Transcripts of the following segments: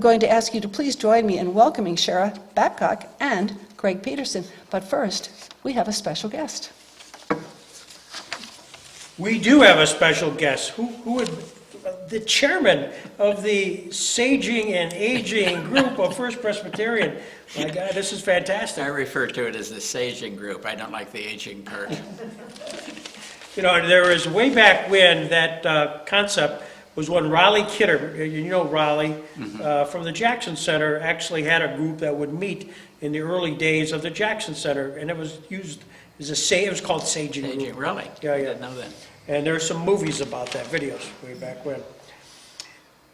I'm going to ask you to please join me in welcoming Shara Babcock and Greg Peterson. But first, we have a special guest. We do have a special guest. Who would, the chairman of the Saging and Aging group of First Presbyterian. My God, this is fantastic. I refer to it as the saging group. I don't like the aging part. You know, there was way back when that concept was when Raleigh Kidder, you know Raleigh, from the Jackson Center, actually had a group that would meet in the early days of the Jackson Center, and it was used as it was called Saging Group. Saging, really? Yeah, I yeah. didn't know that. And there are some movies about that, videos way back when.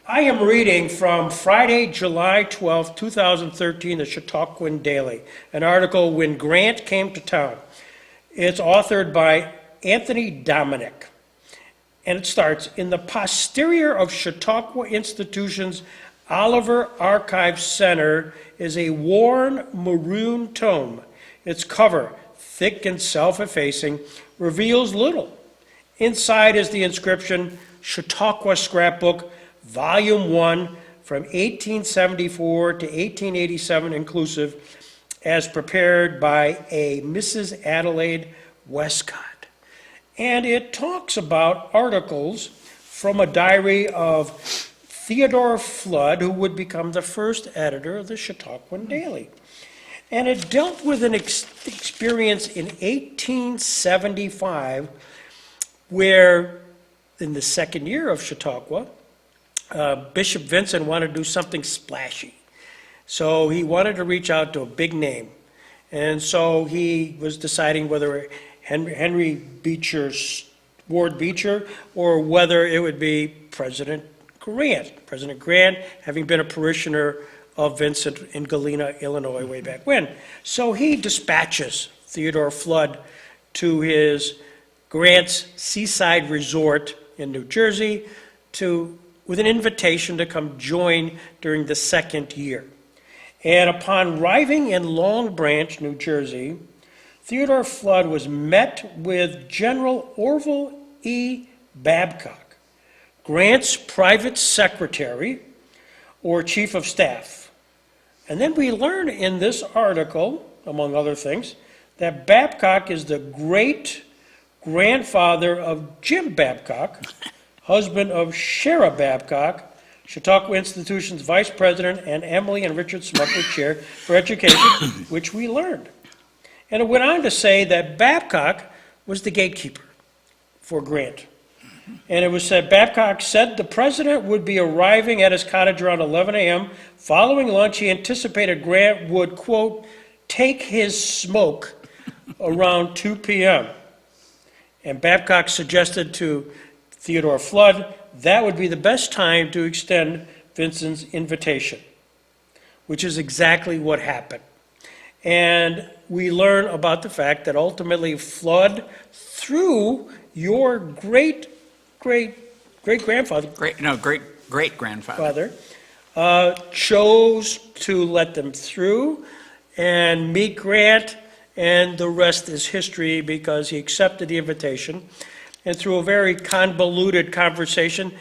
I am reading from Friday, July 12, 2013, the Chautauquan Daily, an article, When Grant Came to Town. It's authored by Anthony Dominic. And it starts, in the posterior of Chautauqua Institution's Oliver Archive Center is a worn maroon tome. Its cover, thick and self-effacing, reveals little. Inside is the inscription, Chautauqua Scrapbook, Volume 1, from 1874 to 1887 inclusive, as prepared by a Mrs. Adelaide Westcott. And it talks about articles from a diary of Theodore Flood, who would become the first editor of the Chautauquan Daily. And it dealt with an experience in 1875 where, in the second year of Chautauqua, Bishop Vincent wanted to do something splashy. So he wanted to reach out to a big name. And so he was deciding whether Henry Beecher, Ward Beecher, or whether it would be President Grant. President Grant, having been a parishioner of Vincent in Galena, Illinois, way back when. So he dispatches Theodore Flood to his Grant's seaside resort in New Jersey with an invitation to come join during the second year. And upon arriving in Long Branch, New Jersey, Theodore Flood was met with General Orville E. Babcock, Grant's private secretary or chief of staff. And then we learn in this article, among other things, that Babcock is the great-grandfather of Jim Babcock, husband of Shara Babcock, Chautauqua Institution's vice president, and Emily and Richard Smucker chair for education, which we learned. And it went on to say that Babcock was the gatekeeper for Grant. And it was said, Babcock said the president would be arriving at his cottage around 11 a.m. Following lunch, he anticipated Grant would, quote, take his smoke around 2 p.m. And Babcock suggested to Theodore Flood that would be the best time to extend Vincent's invitation, which is exactly what happened. And we learn about the fact that ultimately Flood, through your great-great-great-grandfather, great-grandfather, chose to let them through and meet Grant, and the rest is history because he accepted the invitation. And through a very convoluted conversation,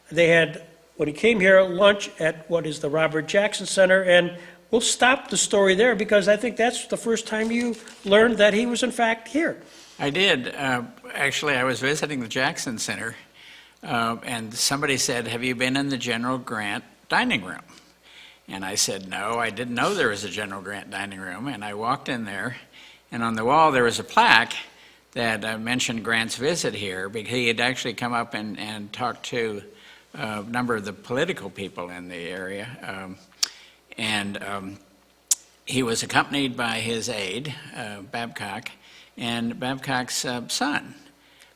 they had, when he came here, lunch at what is the Robert Jackson Center, and we'll stop the story there because I think that's the first time you learned that he was in fact here. I did. Actually, I was visiting the Jackson Center, and somebody said, have you been in the General Grant dining room? And I said, no, I didn't know there was a General Grant dining room. And I walked in there, and on the wall there was a plaque that mentioned Grant's visit here, because he had actually come up and talked to a number of the political people in the area. He was accompanied by his aide, Babcock, and Babcock's son,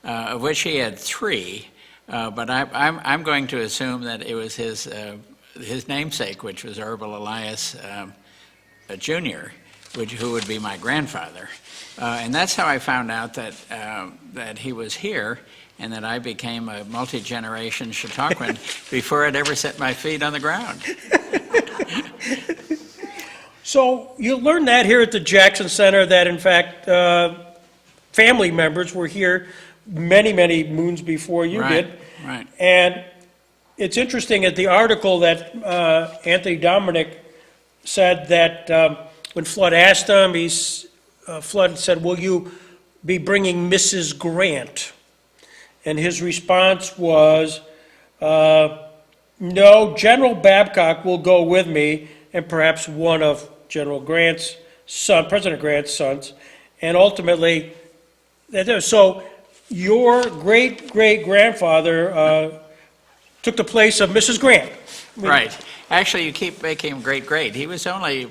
of which he had 3. But I'm going to assume that it was his namesake, which was Orville Elias Jr., who would be my grandfather. And that's how I found out that he was here, and that I became a multi-generation Chautauquan before I'd ever set my feet on the ground. So you learned that here at the Jackson Center, that in fact family members were here many, many moons before you did. Right. And it's interesting at the article that Anthony Dominic said that when Flood asked him, Flood said, "Will you be bringing Mrs. Grant?" And his response was, "No, General Babcock will go with me, and perhaps one of General Grant's son, President Grant's sons." And ultimately, so your great-great-grandfather took the place of Mrs. Grant. Right. Actually, you keep making him great-great. He was only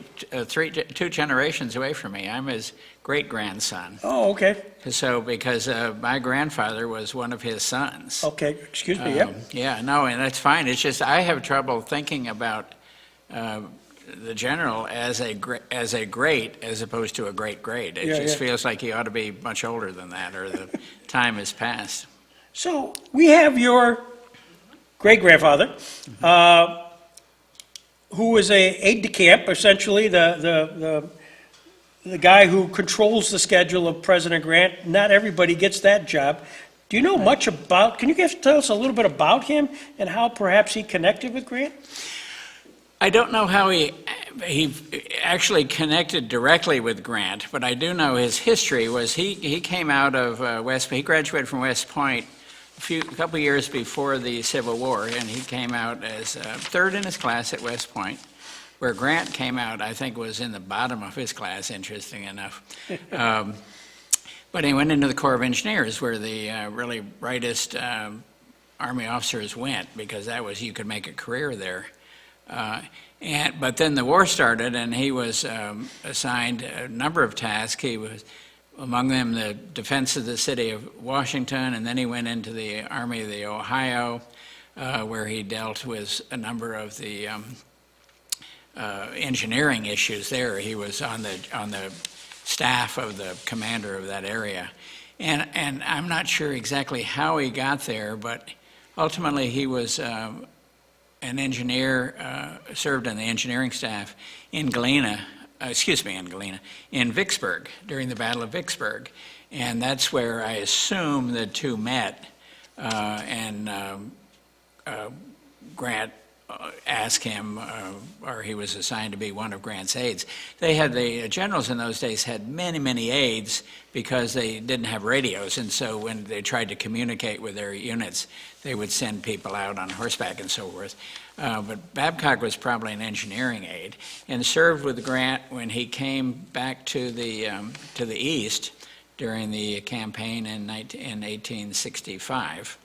two generations away from me. I'm his great-grandson. Oh, okay. So, because my grandfather was one of his sons. Okay, excuse me, yeah. Yeah, no, and that's fine. It's just I have trouble thinking about the general as a great as opposed to a great. It just feels like he ought to be much older than that, or the time has passed. So we have your great-grandfather, who was a aide-de-camp, essentially the guy who controls the schedule of President Grant. Not everybody gets that job. Do you know much about, can you tell us a little bit about him and how perhaps he connected with Grant? I don't know how he actually connected directly with Grant, but I do know his history was he came out of he graduated from West Point a couple years before the Civil War, and he came out as third in his class at West Point, where Grant came out, I think, was in the bottom of his class, interesting enough. But he went into the Corps of Engineers, where the really brightest Army officers went, because you could make a career there. But then the war started, and he was assigned a number of tasks. He was, among them, the defense of the city of Washington, and then he went into the Army of the Ohio, where he dealt with a number of the engineering issues there. He was on the staff of the commander of that area. And I'm not sure exactly how he got there, but ultimately he was an engineer, served on the engineering staff in in Vicksburg, during the Battle of Vicksburg. And that's where I assume the two met, and Grant asked him, or he was assigned to be one of Grant's aides. The generals in those days had many, many aides because they didn't have radios, and so when they tried to communicate with their units, they would send people out on horseback and so forth. But Babcock was probably an engineering aide and served with Grant when he came back to the east during the campaign in 1865,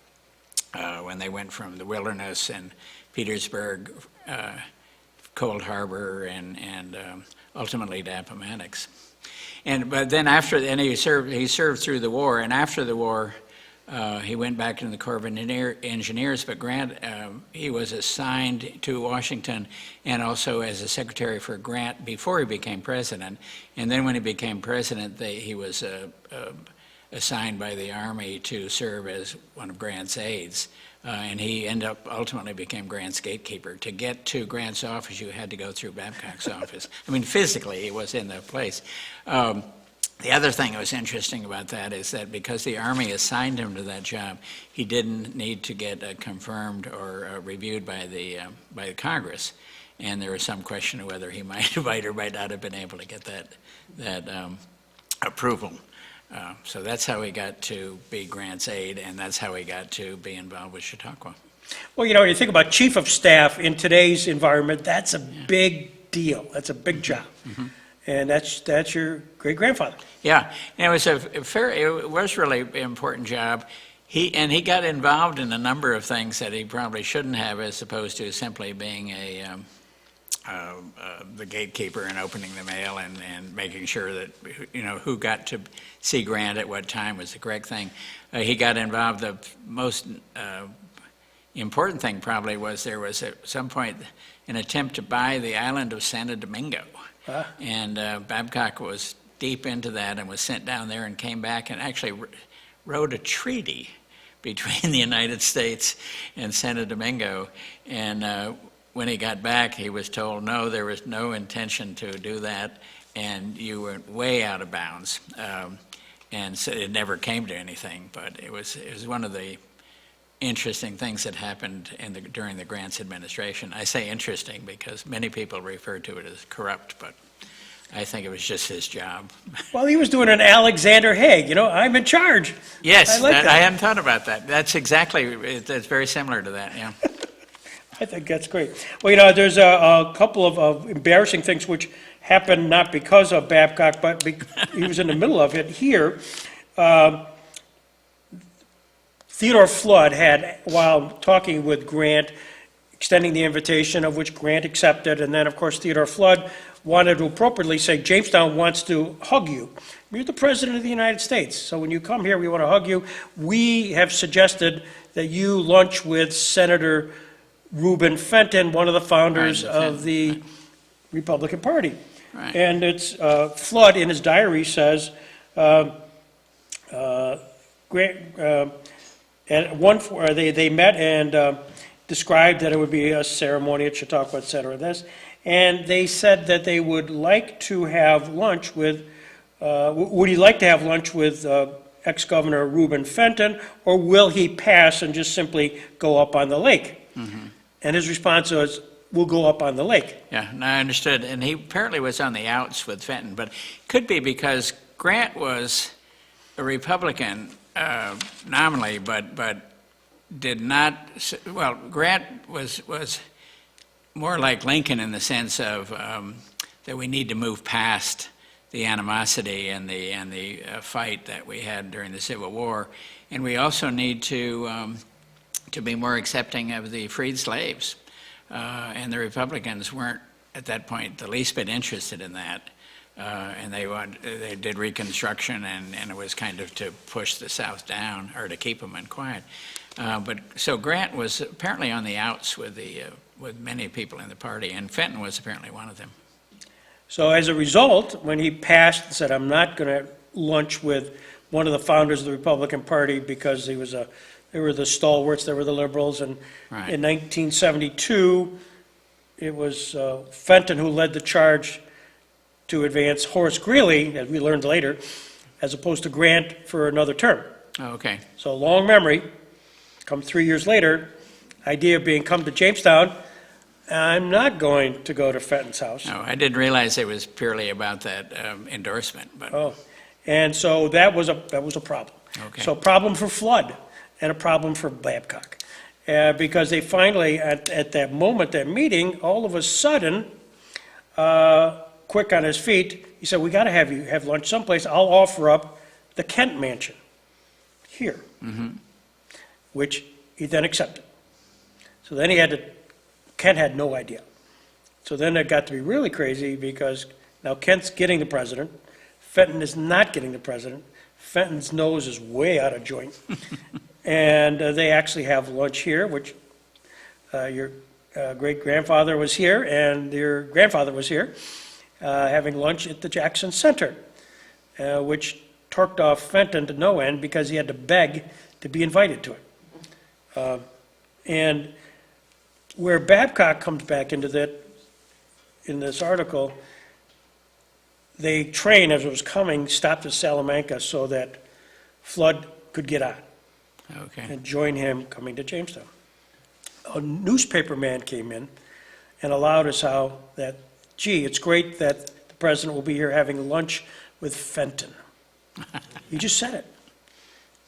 when they went from the Wilderness and Petersburg, Cold Harbor, and ultimately to Appomattox. But then he served through the war, and after the war, he went back into the Corps of Engineers. But Grant, he was assigned to Washington, and also as a secretary for Grant before he became president. And then when he became president, he was assigned by the Army to serve as one of Grant's aides. And he ultimately became Grant's gatekeeper. To get to Grant's office, you had to go through Babcock's office. I mean, physically, he was in the place. The other thing that was interesting about that is that because the Army assigned him to that job, he didn't need to get confirmed or reviewed by the Congress. And there was some question of whether he might or might not have been able to get that approval. So that's how he got to be Grant's aide, and that's how he got to be involved with Chautauqua. Well, when you think about chief of staff in today's environment, that's a big deal. That's a big job. Mm-hmm. And that's your great-grandfather. Yeah, and it was it was really an important job. He got involved in a number of things that he probably shouldn't have, as opposed to simply being the gatekeeper and opening the mail and making sure that who got to see Grant at what time was the correct thing. He got involved. The most important thing probably was there was at some point an attempt to buy the island of Santo Domingo. And Babcock was deep into that and was sent down there and came back and actually wrote a treaty between the United States and Santo Domingo. And when he got back, he was told, no, there was no intention to do that, and you were way out of bounds. And so it never came to anything, but it was one of the interesting things that happened during the Grant's administration. I say interesting because many people refer to it as corrupt, but I think it was just his job. Well, he was doing an Alexander Haig, I'm in charge. Yes, I like that. I hadn't thought about that. That's it's very similar to that, yeah. I think that's great. Well, there's a couple of embarrassing things which happened not because of Babcock, but he was in the middle of it here. Theodore Flood had, while talking with Grant, extending the invitation of which Grant accepted, and then, of course, Theodore Flood wanted to appropriately say, Jamestown wants to hug you. You're the President of the United States, so when you come here, we want to hug you. We have suggested that you lunch with Senator Reuben Fenton, one of the founders of the Republican Party. Right. And it's, Flood in his diary says, Grant, they met and described that it would be a ceremony at Chautauqua, et cetera, and they said that they would like to have lunch with, would he like to have lunch with ex-Governor Reuben Fenton, or will he pass and just simply go up on the lake? Mm-hmm. And his response was, we'll go up on the lake. Yeah, no, I understood. And he apparently was on the outs with Fenton, but could be because Grant was a Republican nominally, but did not, well, Grant was more like Lincoln in the sense of that we need to move past the animosity and the fight that we had during the Civil War, and we also need to be more accepting of the freed slaves. And the Republicans weren't at that point the least bit interested in that. And they did Reconstruction, and it was kind of to push the South down or to keep them in quiet. But so Grant was apparently on the outs with many people in the party, and Fenton was apparently one of them. So as a result, when he passed and said, I'm not going to lunch with one of the founders of the Republican Party because they were the stalwarts, they were the liberals, and Right. in 1972, it was Fenton who led the charge to advance Horace Greeley, as we learned later, as opposed to Grant for another term. Oh, okay. So long memory, come 3 years later, idea being come to Jamestown, I'm not going to go to Fenton's house. No, I didn't realize it was purely about that endorsement, but Oh, and so that was a problem. Okay. So problem for Flood and a problem for Babcock. Because they finally, at that moment, that meeting, all of a sudden, quick on his feet, he said, we got to have you have lunch someplace. I'll offer up the Kent Mansion here, which he then accepted. So then Kent had no idea. So then it got to be really crazy because now Kent's getting the president. Fenton is not getting the president. Fenton's nose is way out of joint. And they actually have lunch here, which your great-grandfather was here and your grandfather was here, having lunch at the Jackson Center, which torqued off Fenton to no end because he had to beg to be invited to it. And where Babcock comes back into that, in this article, they train, as it was coming, stopped at Salamanca so that Flood could get on okay. and join him coming to Jamestown. A newspaper man came in and allowed us how that, gee, it's great that the president will be here having lunch with Fenton. He just said it.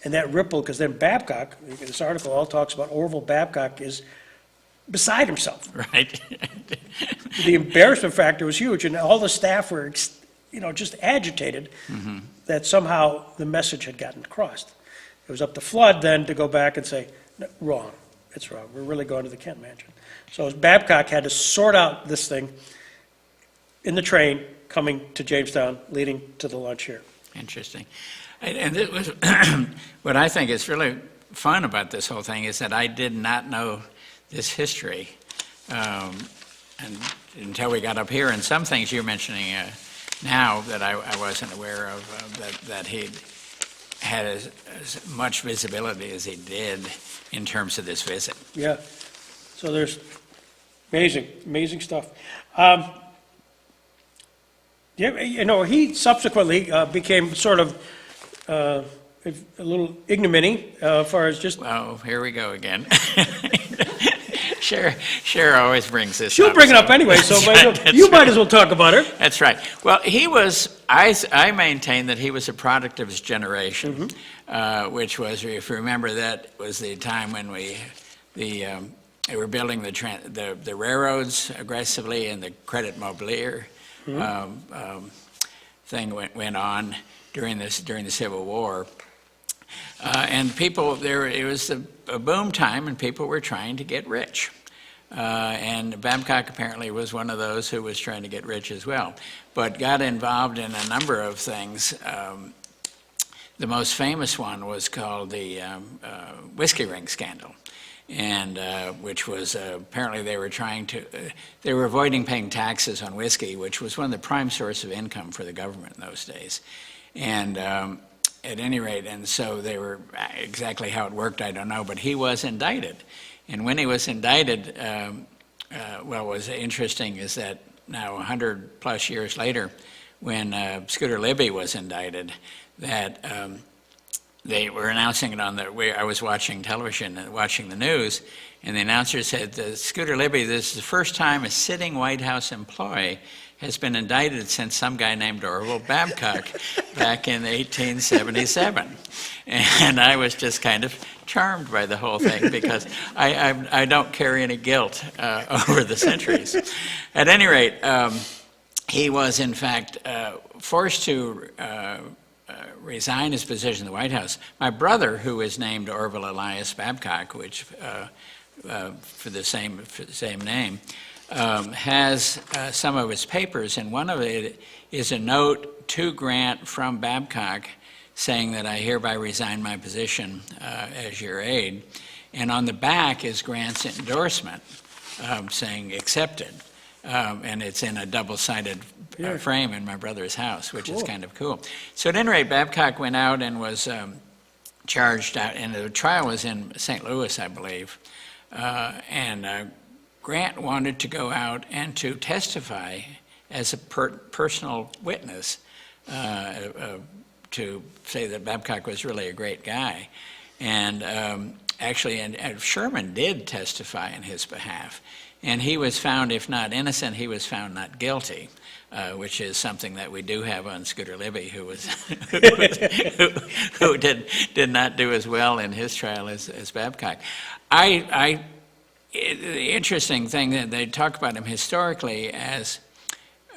And that rippled, because then Babcock, this article all talks about Orville Babcock is beside himself. Right. The embarrassment factor was huge, and all the staff were, just agitated that somehow the message had gotten crossed. It was up to Flood then to go back and say, no, wrong, it's wrong, we're really going to the Kent Mansion. So Babcock had to sort out this thing in the train coming to Jamestown, leading to the lunch here. Interesting. And it was what I think is really fun about this whole thing is that I did not know this history and until we got up here. And some things you're mentioning now that I wasn't aware of, that he'd had as much visibility as he did in terms of this visit. Yeah, so there's amazing stuff. He subsequently became sort of a little ignominy, as far as just, Oh, here we go again. Cher always brings this up. she'll bring it up anyway, so you might as well talk about her. That's right. Well, he was, I maintain that he was a product of his generation, which was, if you remember, that was the time when they were building the railroads aggressively, and the credit mobilier thing went on during the Civil War. And people, it was a boom time, and people were trying to get rich. And Babcock apparently was one of those who was trying to get rich as well, but got involved in a number of things. The most famous one was called the whiskey ring scandal, and which was apparently they were avoiding paying taxes on whiskey, which was one of the prime source of income for the government in those days. And at any rate, and so they were, exactly how it worked, I don't know, but he was indicted. And when he was indicted, what was interesting is that now 100 plus years later, when Scooter Libby was indicted, that they were announcing it I was watching television and watching the news, and the announcer said, Scooter Libby, this is the first time a sitting White House employee has been indicted since some guy named Orville Babcock back in 1877. And I was just kind of charmed by the whole thing, because I don't carry any guilt over the centuries. At any rate, he was in fact forced to resign his position in the White House. My brother, who is named Orville Elias Babcock, which for the same name, has some of his papers, and one of it is a note to Grant from Babcock saying that I hereby resign my position as your aide. And on the back is Grant's endorsement saying accepted. And it's in a double-sided frame in my brother's house, which is kind of cool. So at any rate, Babcock went out and was charged out, and the trial was in St. Louis, I believe. And Grant wanted to go out and to testify as a personal witness to say that Babcock was really a great guy. And actually, and Sherman did testify in his behalf. And he was found, if not innocent, he was found not guilty, which is something that we do have on Scooter Libby, who did not do as well in his trial as Babcock. The interesting thing that they talk about him historically as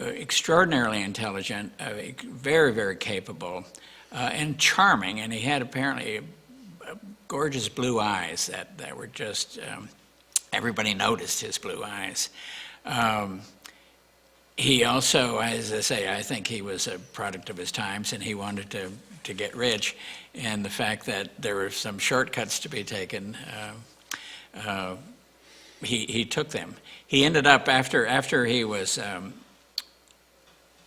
extraordinarily intelligent, very, very capable, and charming, and he had apparently gorgeous blue eyes that were just, everybody noticed his blue eyes. He also, as I say, I think he was a product of his times, and he wanted to get rich, and the fact that there were some shortcuts to be taken, he took them. He ended up, after he was,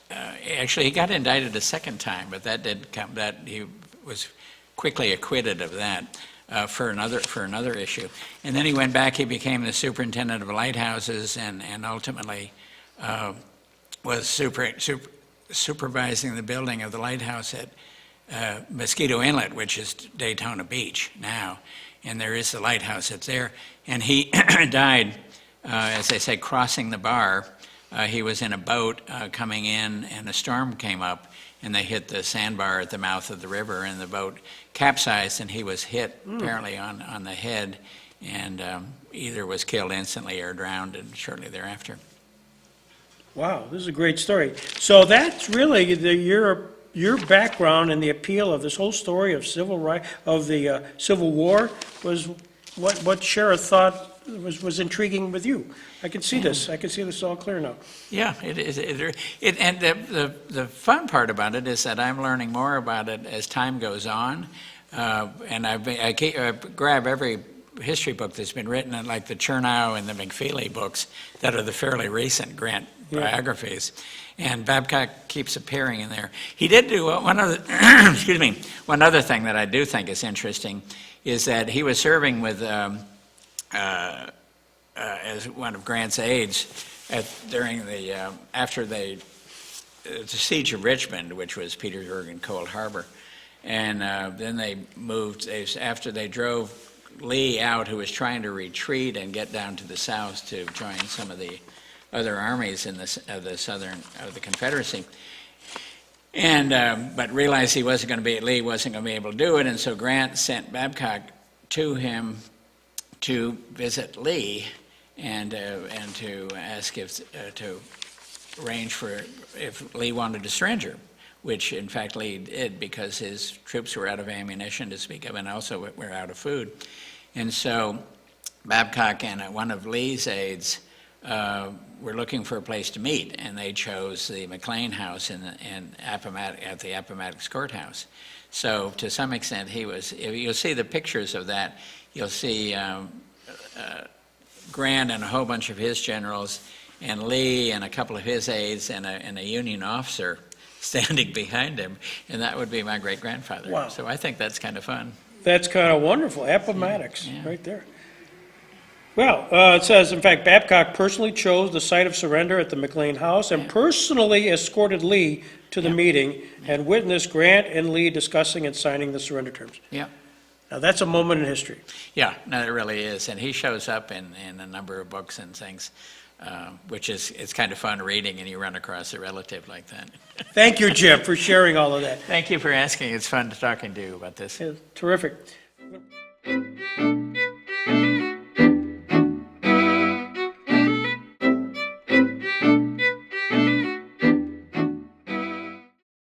actually he got indicted a second time, but he was quickly acquitted of that for another issue. And then he went back, he became the superintendent of lighthouses, and ultimately was supervising the building of the lighthouse at Mosquito Inlet, which is Daytona Beach now. And there is the lighthouse that's there. And he died, as they say, crossing the bar. He was in a boat coming in, and a storm came up, and they hit the sandbar at the mouth of the river, and the boat capsized, and he was hit apparently on the head, and either was killed instantly or drowned shortly thereafter. Wow, this is a great story. So that's really your background and the appeal of this whole story of the Civil War was what Sheriff thought was intriguing with you. I can see this. I can see this all clear now. Yeah, it is. And the fun part about it is that I'm learning more about it as time goes on. And I grab every history book that's been written, like the Chernow and the McFeely books that are the fairly recent Grant biographies. And Babcock keeps appearing in there. He did do one other, excuse me, one other thing that I do think is interesting is that he was serving with, as one of Grant's aides during after the siege of Richmond, which was Petersburg and Cold Harbor. And then they moved, after they drove Lee out, who was trying to retreat and get down to the south to join some of the other armies of the Confederacy. And, but realized Lee wasn't going to be able to do it, and so Grant sent Babcock to him to visit Lee and to ask to arrange for if Lee wanted to surrender, which in fact Lee did because his troops were out of ammunition to speak of and also were out of food. And so Babcock and one of Lee's aides were looking for a place to meet, and they chose the McLean House at the Appomattox Courthouse. So to some extent, you'll see the pictures of that. You'll see Grant and a whole bunch of his generals, and Lee and a couple of his aides, and a Union officer standing behind him, and that would be my great-grandfather. Wow. So I think that's kind of fun. That's kind of wonderful, Appomattox, Yeah. right there. Well, it says, in fact, Babcock personally chose the site of surrender at the McLean House and personally escorted Lee to the meeting and witnessed Grant and Lee discussing and signing the surrender terms. Yeah. Now, that's a moment in history. Yeah, no, it really is, and he shows up in a number of books and things, which it's kind of fun reading, and you run across a relative like that. Thank you, Jim, for sharing all of that. Thank you for asking. It's fun talking to you about this. Yeah, terrific.